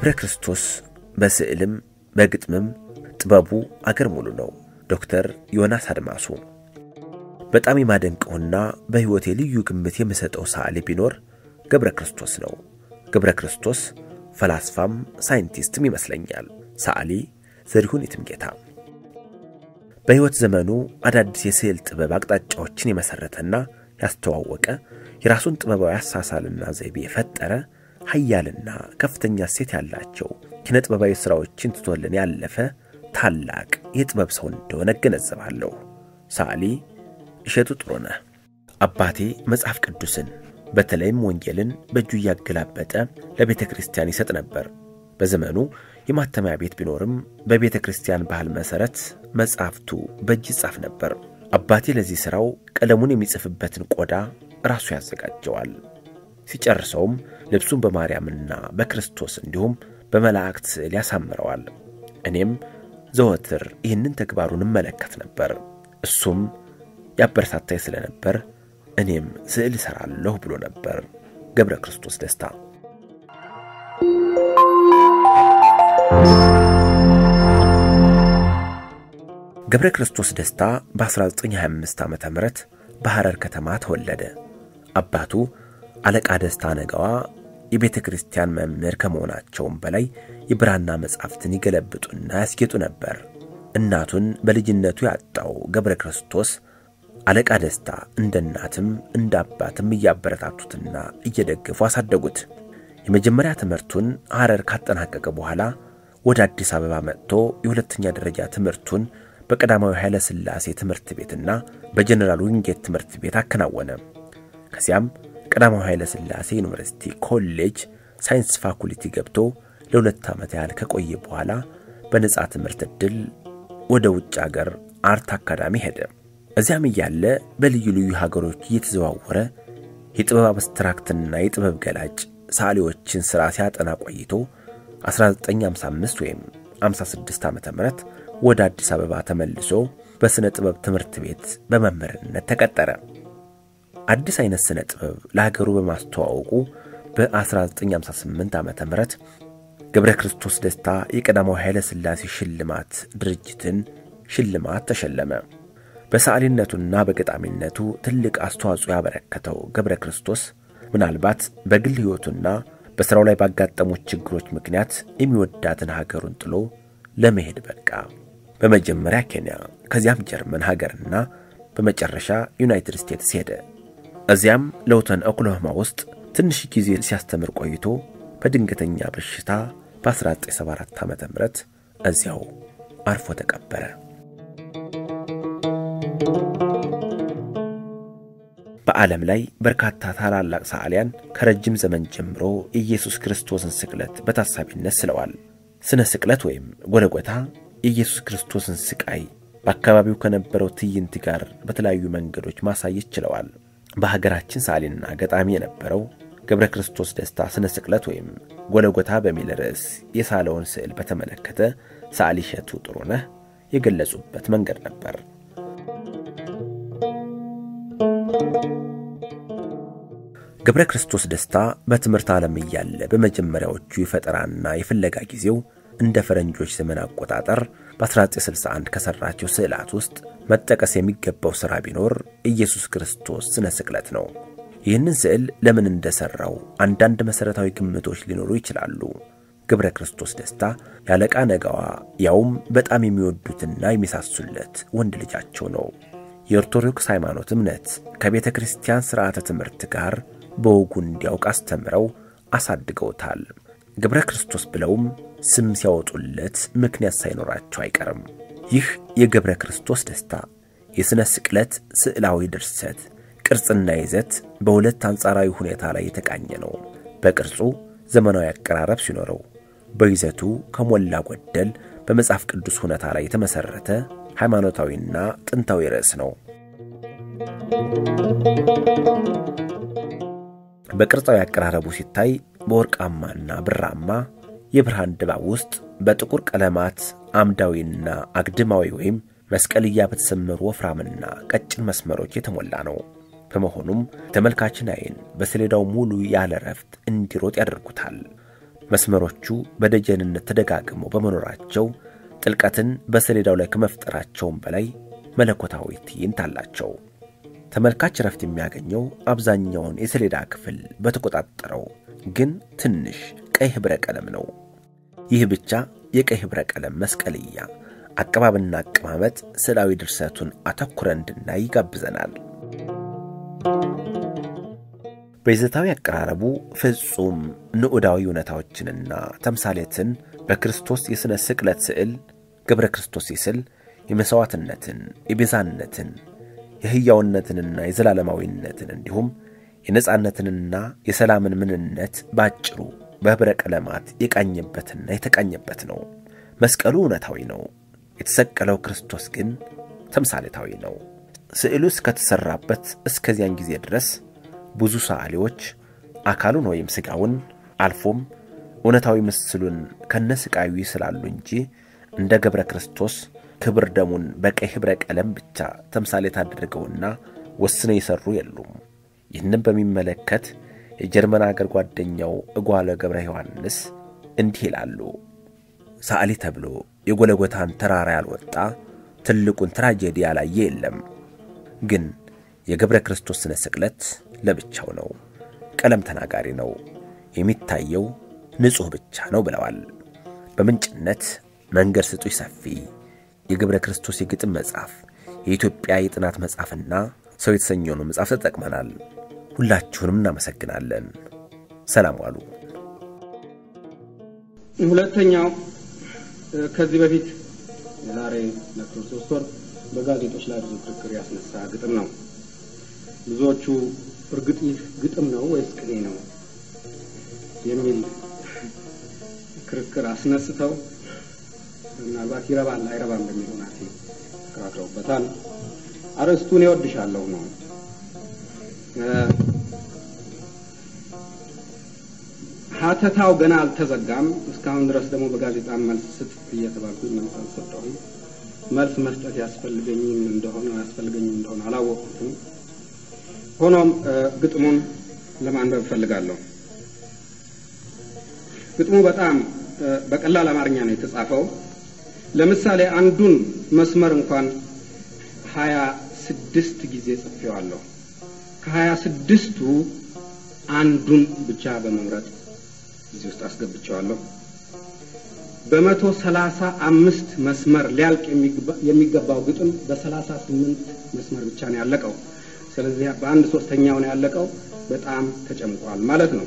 ገብረ ክርስቶስ በስዕልም በግጥምም ጥበቡ አገር ሙሉ ነው። ዶክተር ዮናስ አድማሱ በጣም የማደንቀውና በህይወቴ ልዩ ግምት የምሰጠው ሰዓሊ ቢኖር ገብረ ክርስቶስ ነው። ገብረ ክርስቶስ ፈላስፋም ሳይንቲስትም ይመስለኛል። ሰዓሊ ዘሪሁን ይትምጌታ በህይወት ዘመኑ አዳዲስ የስዕል ጥበብ አቅጣጫዎችን የመሰረተና ያስተዋወቀ የራሱን ጥበባዊ አሳሳልና ዘይቤ የፈጠረ ኃያልና ከፍተኛ ሴት ያላቸው ኪነ ጥበባዊ ስራዎችን ትቶልን ያለፈ ታላቅ የጥበብ ሰው እንደሆነ ገነዘባለሁ። ሰዓሊ እሸቱ ጥሩነህ አባቴ መጽሐፍ ቅዱስን በተለይም ወንጌልን በእጁ ያገላበጠ ለቤተ ክርስቲያን ይሰጥ ነበር። በዘመኑ የማተሚያ ቤት ቢኖርም በቤተ ክርስቲያን ባህል መሰረት መጽሐፍቱ በእጅ ይጻፍ ነበር። አባቴ ለዚህ ስራው ቀለሙን የሚጽፍበትን ቆዳ ራሱ ያዘጋጀዋል። ሲጨርሰውም ልብሱን በማርያምና በክርስቶስ እንዲሁም በመላእክት ስዕል ያሳምረዋል። እኔም ዘወትር ይህንን ተግባሩን መለከት ነበር። እሱም ያበረታታኝ ስለነበር እኔም ስዕል እሰራለሁ ብሎ ነበር። ገብረ ክርስቶስ ደስታ ገብረ ክርስቶስ ደስታ በ1925 ዓመተ ምህረት በሐረር ከተማ ተወለደ። አባቱ አለቃ ደስታ ነገዋ የቤተ ክርስቲያን መምህር ከመሆናቸውም በላይ የብራና መጻሕፍትን ይገለብጡና ያስጌጡ ነበር። እናቱን በልጅነቱ ያጣው ገብረ ክርስቶስ አለቃ ደስታ እንደ እናትም እንደ አባትም እያበረታቱትና እየደገፉ አሳደጉት። የመጀመሪያ ትምህርቱን ሐረር ካጠናቀቀ በኋላ ወደ አዲስ አበባ መጥቶ የሁለተኛ ደረጃ ትምህርቱን በቀዳማዊ ኃይለ ሥላሴ ትምህርት ቤትና በጀነራል ዊንጌት ትምህርት ቤት አከናወነ። ከዚያም ቀዳማዊ ኃይለ ሥላሴ ዩኒቨርሲቲ ኮሌጅ ሳይንስ ፋኩልቲ ገብቶ ለ2 ዓመት ያህል ከቆየ በኋላ በነጻ ትምህርት ዕድል ወደ ውጭ ሀገር አርት አካዳሚ ሄደ። እዚያም ያለ በልዩ ልዩ ሀገሮች እየተዘዋወረ የጥበብ አብስትራክትና የጥበብ ገላጭ ሰዓሊዎችን ሥራ ሲያጠና ቆይቶ 1955 ወይም 56 ዓመተ ምህረት ወደ አዲስ አበባ ተመልሶ በስነ ጥበብ ትምህርት ቤት በመምህርነት ተቀጠረ። አዲስ አይነት ስነ ጥበብ ለሀገሩ በማስተዋወቁ በ1958 ዓመተ ምህረት ገብረ ክርስቶስ ደስታ የቀዳማዊ ኃይለ ሥላሴ ሽልማት ድርጅትን ሽልማት ተሸለመ። በሰዓሊነቱና በገጣሚነቱ ትልቅ አስተዋጽኦ ያበረከተው ገብረ ክርስቶስ ምናልባት በግል ህይወቱና በስራው ላይ ባጋጠሙት ችግሮች ምክንያት የሚወዳትን ሀገሩን ጥሎ ለመሄድ በቃ። በመጀመሪያ ኬንያ፣ ከዚያም ጀርመን ሀገርና በመጨረሻ ዩናይትድ ስቴትስ ሄደ። እዚያም ሎተን ኦክላሆማ ውስጥ ትንሽ ጊዜ ሲያስተምር ቆይቶ በድንገተኛ በሽታ በ1974 ዓመተ ምህረት እዚያው አርፎ ተቀበረ። በዓለም ላይ በርካታ ታላላቅ ሰዓሊያን ከረጅም ዘመን ጀምሮ ኢየሱስ ክርስቶስን ስቅለት በታሳቢነት ስለዋል። ስነ ስቅለት ወይም ጎልጎታ ኢየሱስ ክርስቶስን ስቃይ በአካባቢው ከነበረው ትዕይንት ጋር በተለያዩ መንገዶች ማሳየት ችለዋል። በሀገራችን ሰዓሊና ገጣሚ የነበረው ገብረ ክርስቶስ ደስታ ስነ ስቅለት ወይም ጎልጎታ በሚል ርዕስ የሳለውን ስዕል በተመለከተ ሰዓሊ እሸቱ ጥሩነህ የገለጹበት መንገድ ነበር። ገብረ ክርስቶስ ደስታ በትምህርት ዓለም ያለ በመጀመሪያዎቹ የፈጠራና የፍለጋ ጊዜው እንደ ፈረንጆች ዘመን አቆጣጠር በ1961 ከሰራቸው ስዕላት ውስጥ መጠቀስ የሚገባው ሥራ ቢኖር ኢየሱስ ክርስቶስ ስነ ስቅለት ነው። ይህንን ስዕል ለምን እንደሰራው አንዳንድ መሰረታዊ ግምቶች ሊኖሩ ይችላሉ። ገብረ ክርስቶስ ደስታ ያለቃ ነገዋ ያውም በጣም የሚወዱትና የሚሳሱለት ወንድ ልጃቸው ነው። የኦርቶዶክስ ሃይማኖት እምነት ከቤተ ክርስቲያን ሥርዓተ ትምህርት ጋር በወጉ እንዲያውቅ አስተምረው አሳድገውታል። ገብረ ክርስቶስ ብለውም ስም ሲያወጡለት ምክንያት ሳይኖራቸው አይቀርም። ይህ የገብረ ክርስቶስ ደስታ የስነ ስቅለት ስዕላዊ ድርሰት ቅርጽና ይዘት በሁለት አንጻራዊ ሁኔታ ላይ የተቃኘ ነው። በቅርጹ ዘመናዊ አቀራረብ ሲኖረው፣ በይዘቱ ከሞላ ጎደል በመጽሐፍ ቅዱስ ሁኔታ ላይ የተመሰረተ ሃይማኖታዊና ጥንታዊ ርዕስ ነው። በቅርጻዊ አቀራረቡ ሲታይ በወርቃማና ብራማ የብርሃን ድባብ ውስጥ በጥቁር ቀለማት አምዳዊና አግድማዊ ወይም መስቀልያ በተሰመሩ ወፍራምና ቀጭን መስመሮች የተሞላ ነው። በመሆኑም ተመልካችን አይን በሰሌዳው ሙሉ ያለ ረፍት እንዲሮጥ ያደርጉታል። መስመሮቹ በደጀንነት ተደጋግመው በመኖራቸው ጥልቀትን በሰሌዳው ላይ ከመፍጠራቸውም በላይ መለኮታዊ ትዕይንት አላቸው። ተመልካች ረፍት የሚያገኘው አብዛኛውን የሰሌዳ ክፍል በተቆጣጠረው ግን ትንሽ ቀይ ህብረ ቀለም ነው። ይህ ብቻ የቀይ ህብረ ቀለም መስቀልያ አቀባብና አቀማመጥ ስዕላዊ ድርሰቱን አተኩረን እንድናይ ይጋብዘናል። በይዘታዊ አቀራረቡ ፍጹም ንዑዳዊ እውነታዎችንና ተምሳሌትን በክርስቶስ የሥነ ስቅለት ስዕል ገብረ ክርስቶስ ይስል የመሥዋዕትነትን፣ የቤዛነትን፣ የሕያውነትንና የዘላለማዊነትን እንዲሁም የነጻነትንና የሰላምን ምንነት ባጭሩ በህብረ ቀለማት የቃኘበትና የተቃኘበት ነው። መስቀሉ እውነታዊ ነው። የተሰቀለው ክርስቶስ ግን ተምሳሌታዊ ነው። ስዕሉ እስከተሰራበት እስከዚያን ጊዜ ድረስ ብዙ ሰዓሊዎች አካሉን ወይም ሥጋውን አልፎም እውነታዊ ምስሉን ከነስቃዩ ይስላሉ እንጂ እንደ ገብረ ክርስቶስ ክብር ደሙን በቀይ ህብረ ቀለም ብቻ ተምሳሌት አድርገውና ወስነው ይሰሩ የሉም። ይህንን በሚመለከት የጀርመን አገር ጓደኛው እጓለ ገብረ ዮሐንስ እንዲህ ይላሉ። ሰዓሊ ተብሎ የጎለጎታን ተራራ ያልወጣ ትልቁን ትራጀዲ ያላየ የለም። ግን የገብረ ክርስቶስ ስነ ስቅለት ለብቻው ነው። ቀለም ተናጋሪ ነው። የሚታየው ንጹህ ብቻ ነው ብለዋል። በምንጭነት መንገድ ስጡኝ ሰፊ የገብረ ክርስቶስ የግጥም መጽሐፍ፣ የኢትዮጵያ የጥናት መጽሐፍና ሰው የተሰኘው መጽሐፍ ተጠቅመናል። ሁላችሁንም እናመሰግናለን። ሰላም ዋሉ። ሁለተኛው ከዚህ በፊት ዛሬ ለክርስቶስ ወር በጋዜጦች ላይ ብዙ ክርክር ያስነሳ ግጥም ነው። ብዙዎቹ እርግጥ ይህ ግጥም ነው ወይስ ቅኔ ነው የሚል ክርክር አስነስተው ምናልባት ይረባል አይረባም በሚለው ናቴ ተከራክረውበታል። አርስቱን ይወድሻለሁ ነው። ሀተታው ገና አልተዘጋም። እስካሁን ድረስ ደግሞ በጋዜጣ መልስ ስጥ እየተባልኩኝ መልስ አልሰጠሁም። መልስ መስጠት ያስፈልገኝ እንደሆነ አላወቅሁትም። ሆኖም ግጥሙን ለማንበብ ፈልጋለሁ። ግጥሙ በጣም በቀላል አማርኛ ነው የተጻፈው። ለምሳሌ አንዱን መስመር እንኳን 26 ጊዜ ጽፌዋለሁ። ከ26ቱ አንዱን ብቻ በመምረጥ እዚህ ውስጥ አስገብቼዋለሁ። በ135 መስመር ሊያልቅ የሚገባው ግጥም በ38 መስመር ብቻ ነው ያለቀው። ስለዚህ በአንድ ሶስተኛው ነው ያለቀው። በጣም ተጨምቋል ማለት ነው።